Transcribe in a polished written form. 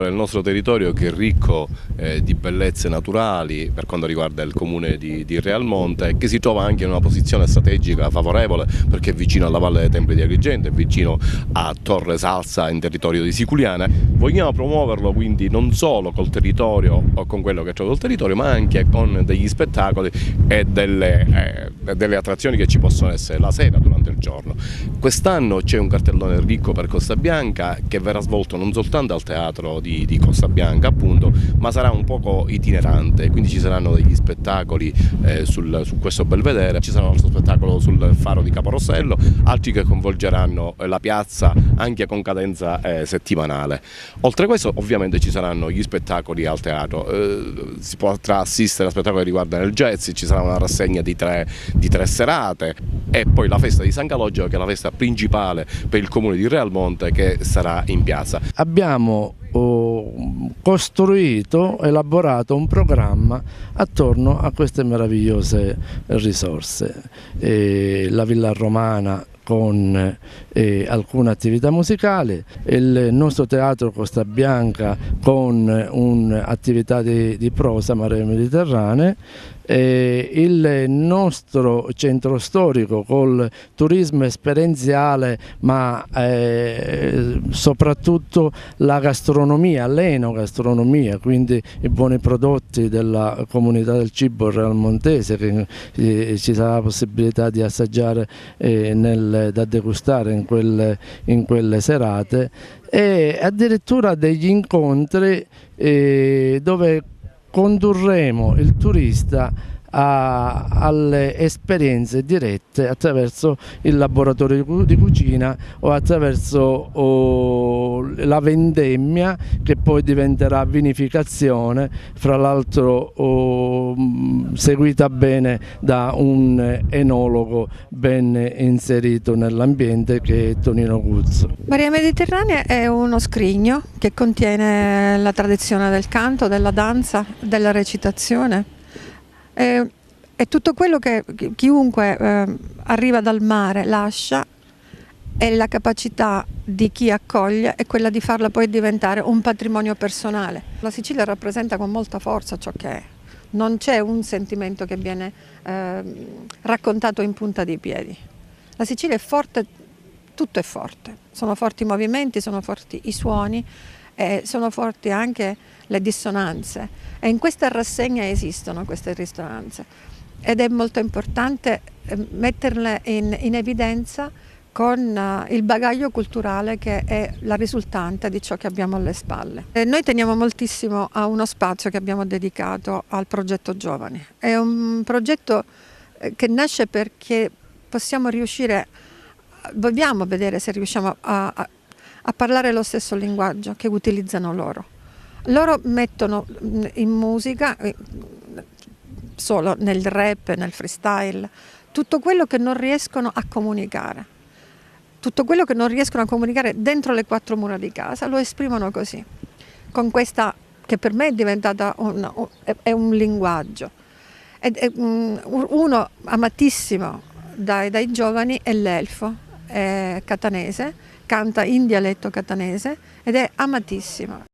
Il nostro territorio, che è ricco di bellezze naturali per quanto riguarda il comune di Realmonte, che si trova anche in una posizione strategica favorevole perché è vicino alla Valle dei Templi di Agrigento, è vicino a Torre Salsa in territorio di Siculiana. Vogliamo promuoverlo quindi non solo col territorio o con quello che c'è col territorio, ma anche con degli spettacoli e delle attrazioni che ci possono essere la sera durante il giorno. Quest'anno c'è un cartellone ricco per Costa Bianca che verrà svolto non soltanto al teatro di Costa Bianca appunto, ma sarà un poco itinerante, quindi ci saranno degli spettacoli su questo belvedere, ci sarà un altro spettacolo sul faro di Caporossello, altri che coinvolgeranno la piazza anche con cadenza settimanale. Oltre a questo ovviamente ci saranno gli spettacoli al teatro, si potrà assistere a spettacoli che riguardano il jazz, ci sarà una rassegna di tre serate e poi la festa di San Calogero, che è la festa principale per il comune di Realmonte, che sarà in piazza. Abbiamo costruito, elaborato un programma attorno a queste meravigliose risorse. La Villa Romana con alcune attività musicali, il nostro teatro Costa Bianca con un'attività di prosa maree mediterranee, il nostro centro storico col turismo esperienziale, ma soprattutto la gastronomia, l'enogastronomia, quindi i buoni prodotti della comunità del cibo realmontese che ci sarà la possibilità di assaggiare da degustare in quelle serate, e addirittura degli incontri dove condurremo il turista alle esperienze dirette attraverso il laboratorio di cucina o attraverso la vendemmia, che poi diventerà vinificazione, fra l'altro seguita bene da un enologo ben inserito nell'ambiente, che è Tonino Guzzo. Maria Mediterranea è uno scrigno che contiene la tradizione del canto, della danza, della recitazione. È tutto quello che chiunque arriva dal mare lascia, e la capacità di chi accoglie è quella di farla poi diventare un patrimonio personale. La Sicilia rappresenta con molta forza ciò che è. Non c'è un sentimento che viene raccontato in punta di piedi. La Sicilia è forte, tutto è forte. Sono forti i movimenti, sono forti i suoni, sono forti anche le dissonanze, e in questa rassegna esistono queste risonanze ed è molto importante metterle in evidenza con il bagaglio culturale che è la risultante di ciò che abbiamo alle spalle. Noi teniamo moltissimo a uno spazio che abbiamo dedicato al progetto Giovani. È un progetto che nasce perché vogliamo vedere se riusciamo a parlare lo stesso linguaggio che utilizzano loro. Loro mettono in musica, solo nel rap, nel freestyle, tutto quello che non riescono a comunicare. Tutto quello che non riescono a comunicare dentro le quattro mura di casa lo esprimono così, con questa che per me è diventata è un linguaggio. Uno amatissimo dai giovani è l'Elfo, è catanese, canta in dialetto catanese ed è amatissimo.